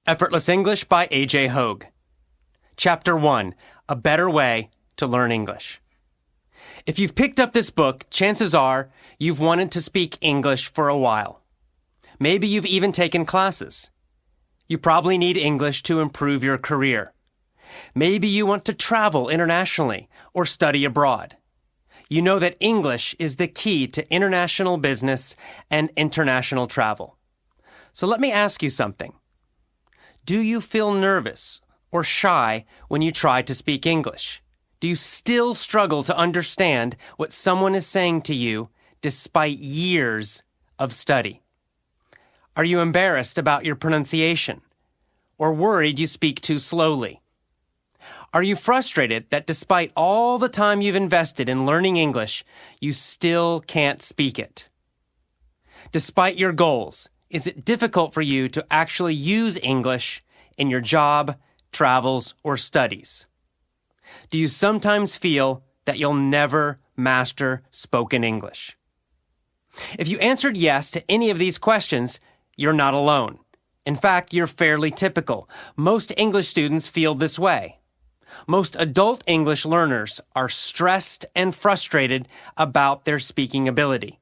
Effortless English by AJ Hoge. Chapter 1, A Better Way to Learn English. If you've picked up this book, chances are you've wanted to speak English for a while. Maybe you've even taken classes. You probably need English to improve your career. Maybe you want to travel internationally or study abroad. You know that English is the key to international business and international travel. So let me ask you something. Do you feel nervous or shy when you try to speak English? Do you still struggle to understand what someone is saying to you despite years of study? Are you embarrassed about your pronunciation or worried you speak too slowly? Are you frustrated that despite all the time you've invested in learning English, you still can't speak it? Despite your goals, is it difficult for you to actually use English in your job, travels, or studies? Do you sometimes feel that you'll never master spoken English? If you answered yes to any of these questions, you're not alone. In fact, you're fairly typical. Most English students feel this way. Most adult English learners are stressed and frustrated about their speaking ability.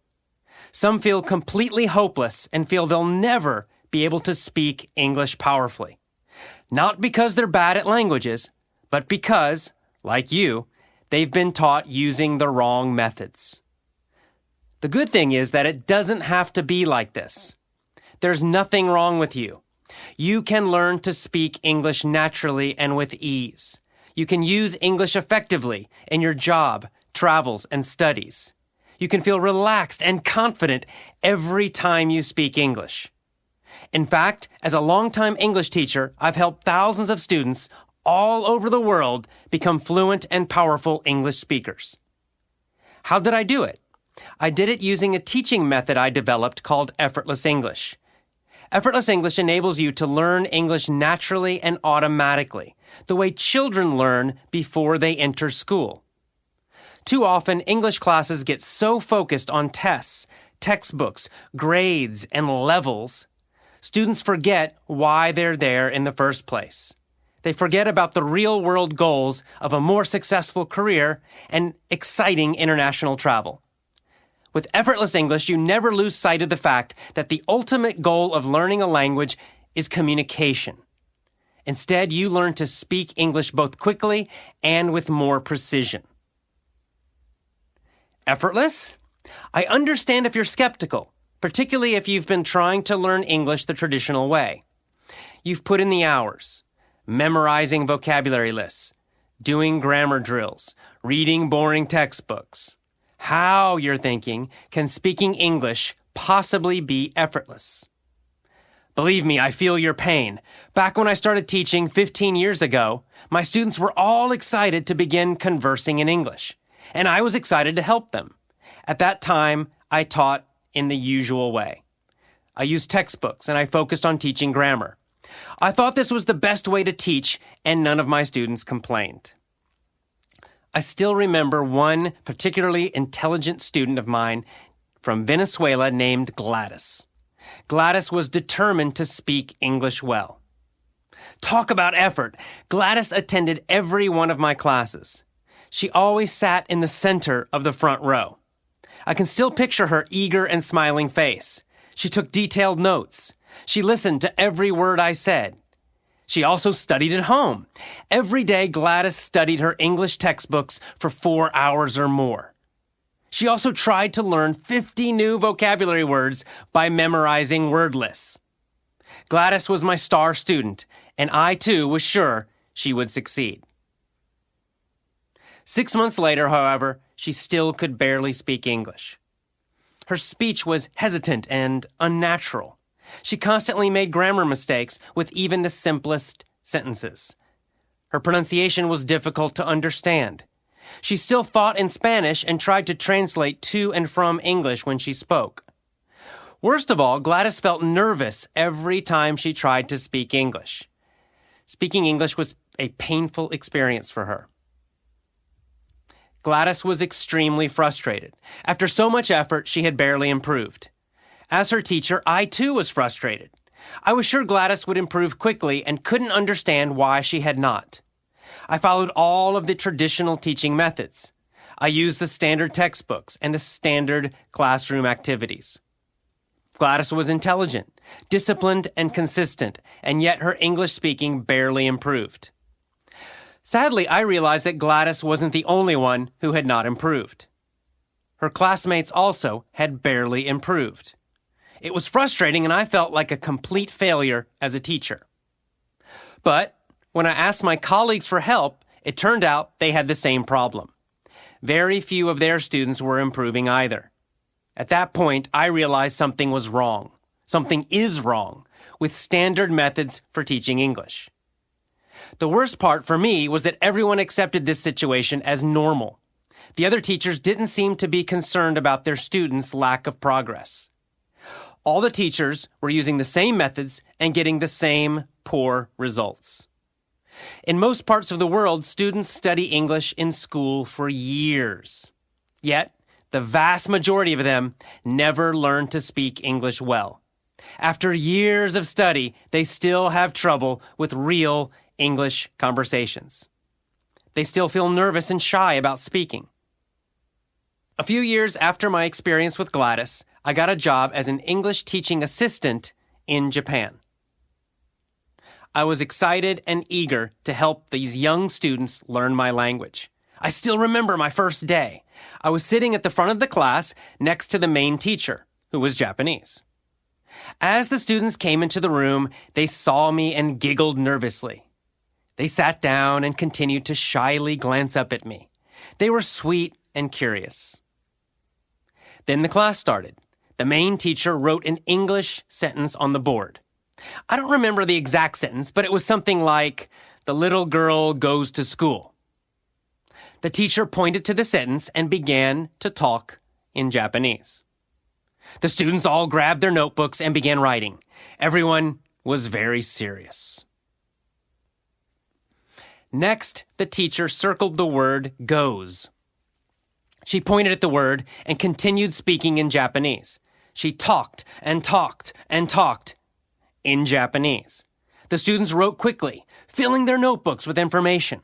Some feel completely hopeless and feel they'll never be able to speak English powerfully. Not because they're bad at languages, but because, like you, they've been taught using the wrong methods. The good thing is that it doesn't have to be like this. There's nothing wrong with you. You can learn to speak English naturally and with ease. You can use English effectively in your job, travels, and studies. You can feel relaxed and confident every time you speak English. In fact, as a longtime English teacher, I've helped thousands of students all over the world become fluent and powerful English speakers. How did I do it? I did it using a teaching method I developed called Effortless English. Effortless English enables you to learn English naturally and automatically, the way children learn before they enter school. Too often, English classes get so focused on tests, textbooks, grades, and levels, students forget why they're there in the first place. They forget about the real-world goals of a more successful career and exciting international travel. With Effortless English, you never lose sight of the fact that the ultimate goal of learning a language is communication. Instead, you learn to speak English both quickly and with more precision. Effortless? I understand if you're skeptical, particularly if you've been trying to learn English the traditional way. You've put in the hours, memorizing vocabulary lists, doing grammar drills, reading boring textbooks. How, you're thinking, can speaking English possibly be effortless? Believe me, I feel your pain. Back when I started teaching 15 years ago, my students were all excited to begin conversing in English, and I was excited to help them. At that time, I taught in the usual way. I used textbooks, and I focused on teaching grammar. I thought this was the best way to teach, and none of my students complained. I still remember one particularly intelligent student of mine from Venezuela named Gladys. Gladys was determined to speak English well. Talk about effort! Gladys attended every one of my classes. She always sat in the center of the front row. I can still picture her eager and smiling face. She took detailed notes. She listened to every word I said. She also studied at home. Every day, Gladys studied her English textbooks for 4 hours or more. She also tried to learn 50 new vocabulary words by memorizing word lists. Gladys was my star student, and I too was sure she would succeed. 6 months later, however, she still could barely speak English. Her speech was hesitant and unnatural. She constantly made grammar mistakes with even the simplest sentences. Her pronunciation was difficult to understand. She still thought in Spanish and tried to translate to and from English when she spoke. Worst of all, Gladys felt nervous every time she tried to speak English. Speaking English was a painful experience for her. Gladys was extremely frustrated. After so much effort, she had barely improved. As her teacher, I too was frustrated. I was sure Gladys would improve quickly and couldn't understand why she had not. I followed all of the traditional teaching methods. I used the standard textbooks and the standard classroom activities. Gladys was intelligent, disciplined, and consistent, and yet her English speaking barely improved. Sadly, I realized that Gladys wasn't the only one who had not improved. Her classmates also had barely improved. It was frustrating, and I felt like a complete failure as a teacher. But when I asked my colleagues for help, it turned out they had the same problem. Very few of their students were improving either. At that point, I realized something was wrong. Something is wrong with standard methods for teaching English. The worst part for me was that everyone accepted this situation as normal. The other teachers didn't seem to be concerned about their students' lack of progress. All the teachers were using the same methods and getting the same poor results. In most parts of the world, students study English in school for years. Yet, the vast majority of them never learn to speak English well. After years of study, they still have trouble with real English conversations. They still feel nervous and shy about speaking. A few years after my experience with Gladys, I got a job as an English teaching assistant in Japan. I was excited and eager to help these young students learn my language. I still remember my first day. I was sitting at the front of the class next to the main teacher, who was Japanese. As the students came into the room, they saw me and giggled nervously. They sat down and continued to shyly glance up at me. They were sweet and curious. Then the class started. The main teacher wrote an English sentence on the board. I don't remember the exact sentence, but it was something like, "The little girl goes to school." The teacher pointed to the sentence and began to talk in Japanese. The students all grabbed their notebooks and began writing. Everyone was very serious. Next, the teacher circled the word goes. She pointed at the word and continued speaking in Japanese. She talked and talked and talked in Japanese. The students wrote quickly, filling their notebooks with information.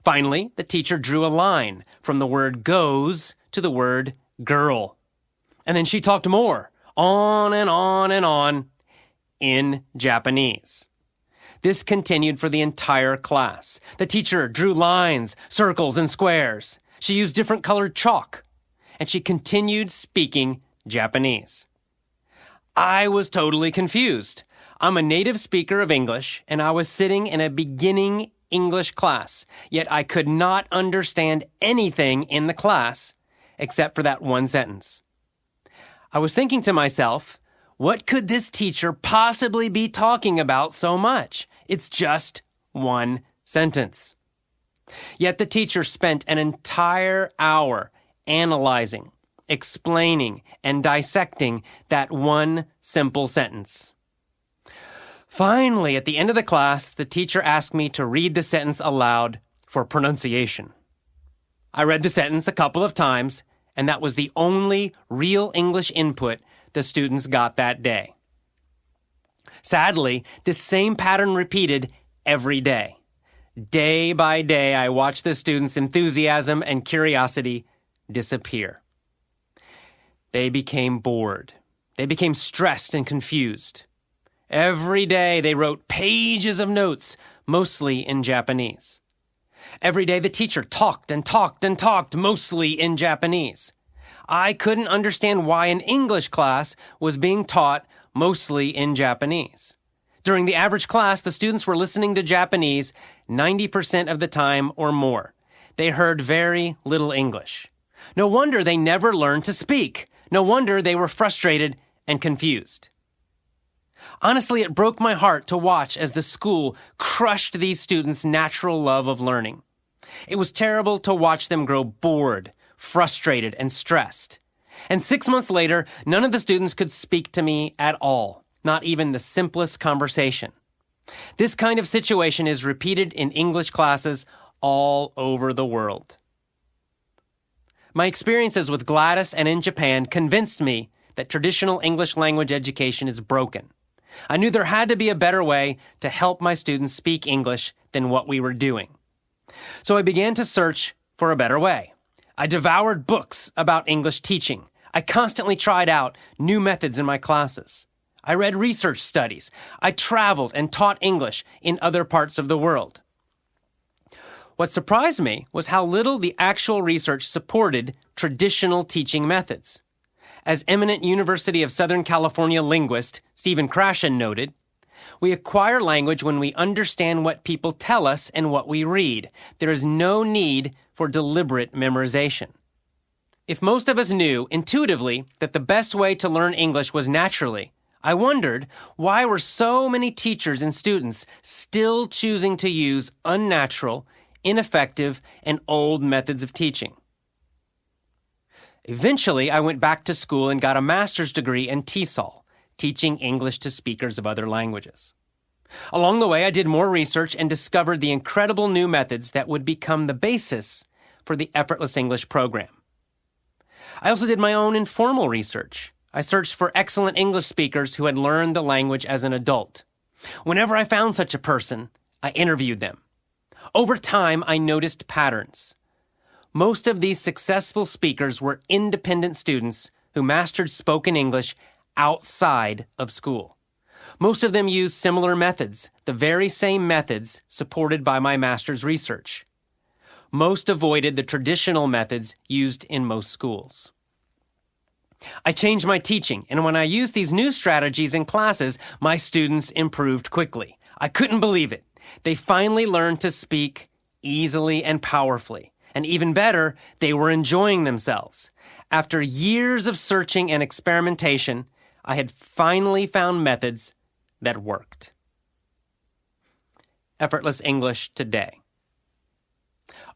Finally, the teacher drew a line from the word goes to the word girl. And then she talked more, on and on and on, in Japanese. This continued for the entire class. The teacher drew lines, circles, and squares. She used different colored chalk, and she continued speaking Japanese. I was totally confused. I'm a native speaker of English, and I was sitting in a beginning English class, yet I could not understand anything in the class except for that one sentence. I was thinking to myself, what could this teacher possibly be talking about so much? It's just one sentence. Yet the teacher spent an entire hour analyzing, explaining, and dissecting that one simple sentence. Finally, at the end of the class, the teacher asked me to read the sentence aloud for pronunciation. I read the sentence a couple of times, and that was the only real English input the students got that day. Sadly, this same pattern repeated every day. Day by day, I watched the students' enthusiasm and curiosity disappear. They became bored. They became stressed and confused. Every day, they wrote pages of notes, mostly in Japanese. Every day, the teacher talked and talked and talked, mostly in Japanese. I couldn't understand why an English class was being taught mostly in Japanese. During the average class, the students were listening to Japanese 90% of the time or more. They heard very little English. No wonder they never learned to speak. No wonder they were frustrated and confused. Honestly, it broke my heart to watch as the school crushed these students' natural love of learning. It was terrible to watch them grow bored, frustrated, and stressed. And 6 months later, none of the students could speak to me at all, not even the simplest conversation. This kind of situation is repeated in English classes all over the world. My experiences with Gladys and in Japan convinced me that traditional English language education is broken. I knew there had to be a better way to help my students speak English than what we were doing. So I began to search for a better way. I devoured books about English teaching. I constantly tried out new methods in my classes. I read research studies. I traveled and taught English in other parts of the world. What surprised me was how little the actual research supported traditional teaching methods. As eminent University of Southern California linguist Stephen Krashen noted, we acquire language when we understand what people tell us and what we read. There is no need for deliberate memorization. If most of us knew intuitively that the best way to learn English was naturally, I wondered why were so many teachers and students still choosing to use unnatural, ineffective, and old methods of teaching. Eventually, I went back to school and got a master's degree in TESOL, teaching English to speakers of other languages. Along the way, I did more research and discovered the incredible new methods that would become the basis for the Effortless English program. I also did my own informal research. I searched for excellent English speakers who had learned the language as an adult. Whenever I found such a person, I interviewed them. Over time, I noticed patterns. Most of these successful speakers were independent students who mastered spoken English outside of school. Most of them used similar methods, the very same methods supported by my master's research. Most avoided the traditional methods used in most schools. I changed my teaching, and when I used these new strategies in classes, my students improved quickly. I couldn't believe it. They finally learned to speak easily and powerfully. And even better, they were enjoying themselves. After years of searching and experimentation, I had finally found methods that worked. Effortless English today.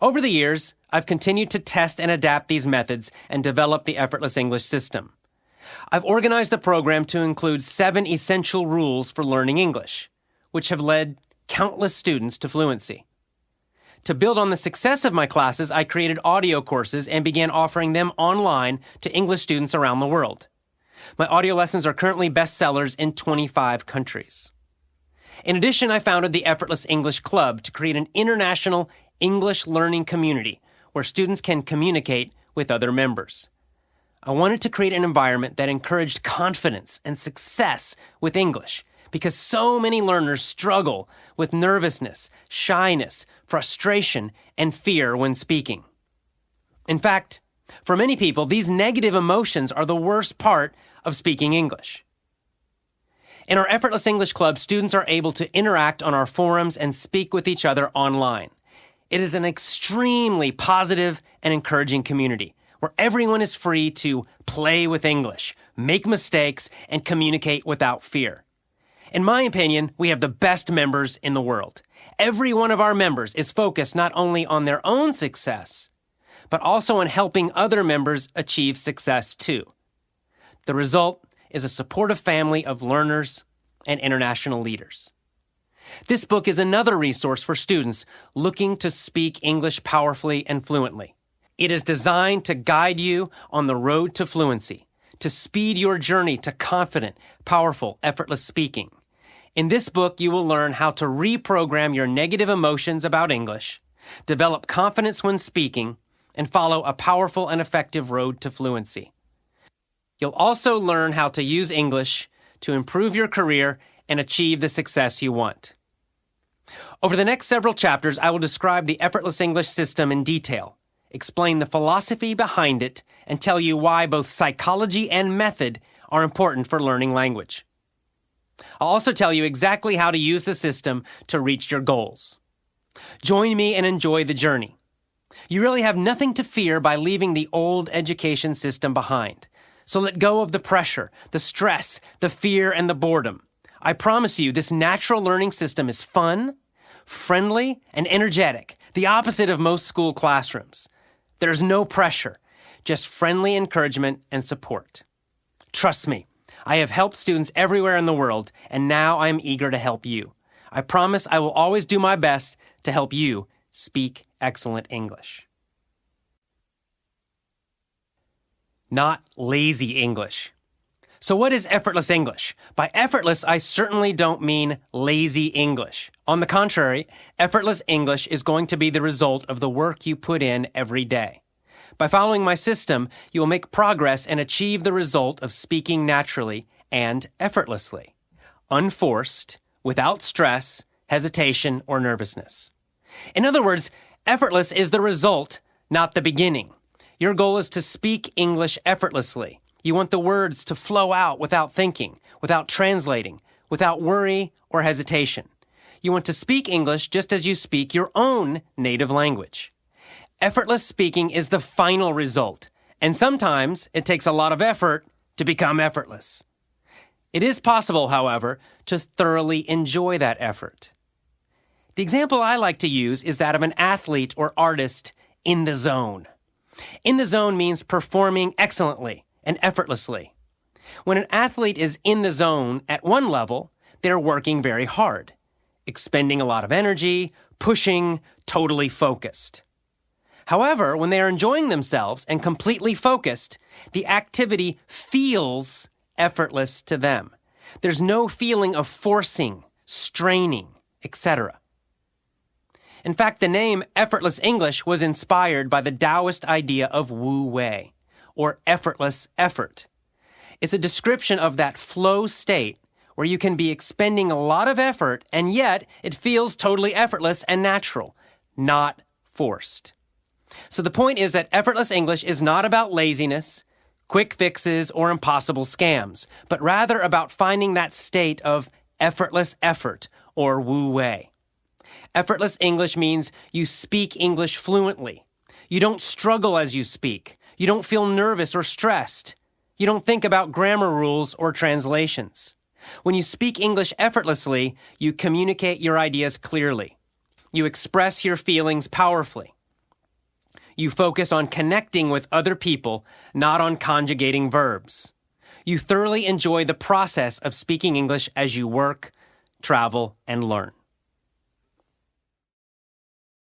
Over the years, I've continued to test and adapt these methods and develop the Effortless English system. I've organized the program to include 7 essential rules for learning English, which have led countless students to fluency. To build on the success of my classes, I created audio courses and began offering them online to English students around the world. My audio lessons are currently bestsellers in 25 countries. In addition, I founded the Effortless English Club to create an international English learning community where students can communicate with other members. I wanted to create an environment that encouraged confidence and success with English, because so many learners struggle with nervousness, shyness, frustration, and fear when speaking. In fact, for many people, these negative emotions are the worst part of speaking English. In our Effortless English Club, students are able to interact on our forums and speak with each other online. It is an extremely positive and encouraging community where everyone is free to play with English, make mistakes, and communicate without fear. In my opinion, we have the best members in the world. Every one of our members is focused not only on their own success, but also on helping other members achieve success too. The result is a supportive family of learners and international leaders. This book is another resource for students looking to speak English powerfully and fluently. It is designed to guide you on the road to fluency, to speed your journey to confident, powerful, effortless speaking. In this book, you will learn how to reprogram your negative emotions about English, develop confidence when speaking, and follow a powerful and effective road to fluency. You'll also learn how to use English to improve your career and achieve the success you want. Over the next several chapters, I will describe the Effortless English system in detail, explain the philosophy behind it, and tell you why both psychology and method are important for learning language. I'll also tell you exactly how to use the system to reach your goals. Join me and enjoy the journey. You really have nothing to fear by leaving the old education system behind. So let go of the pressure, the stress, the fear, and the boredom. I promise you, this natural learning system is fun, friendly, and energetic, the opposite of most school classrooms. There's no pressure, just friendly encouragement and support. Trust me, I have helped students everywhere in the world, and now I am eager to help you. I promise I will always do my best to help you speak excellent English. Not lazy English. So what is effortless English? By effortless, I certainly don't mean lazy English. On the contrary, effortless English is going to be the result of the work you put in every day. By following my system, you will make progress and achieve the result of speaking naturally and effortlessly, unforced, without stress, hesitation, or nervousness. In other words, effortless is the result, not the beginning. Your goal is to speak English effortlessly. You want the words to flow out without thinking, without translating, without worry or hesitation. You want to speak English just as you speak your own native language. Effortless speaking is the final result, and sometimes it takes a lot of effort to become effortless. It is possible, however, to thoroughly enjoy that effort. The example I like to use is that of an athlete or artist in the zone. In the zone means performing excellently and effortlessly. When an athlete is in the zone at one level, they're working very hard, expending a lot of energy, pushing, totally focused. However, when they are enjoying themselves and completely focused, the activity feels effortless to them. There's no feeling of forcing, straining, etc. In fact, the name Effortless English was inspired by the Taoist idea of Wu Wei, or effortless effort. It's a description of that flow state where you can be expending a lot of effort and yet it feels totally effortless and natural, not forced. So the point is that effortless English is not about laziness, quick fixes, or impossible scams, but rather about finding that state of effortless effort, or Wu Wei. Effortless English means you speak English fluently. You don't struggle as you speak. You don't feel nervous or stressed. You don't think about grammar rules or translations. When you speak English effortlessly, you communicate your ideas clearly. You express your feelings powerfully. You focus on connecting with other people, not on conjugating verbs. You thoroughly enjoy the process of speaking English as you work, travel, and learn.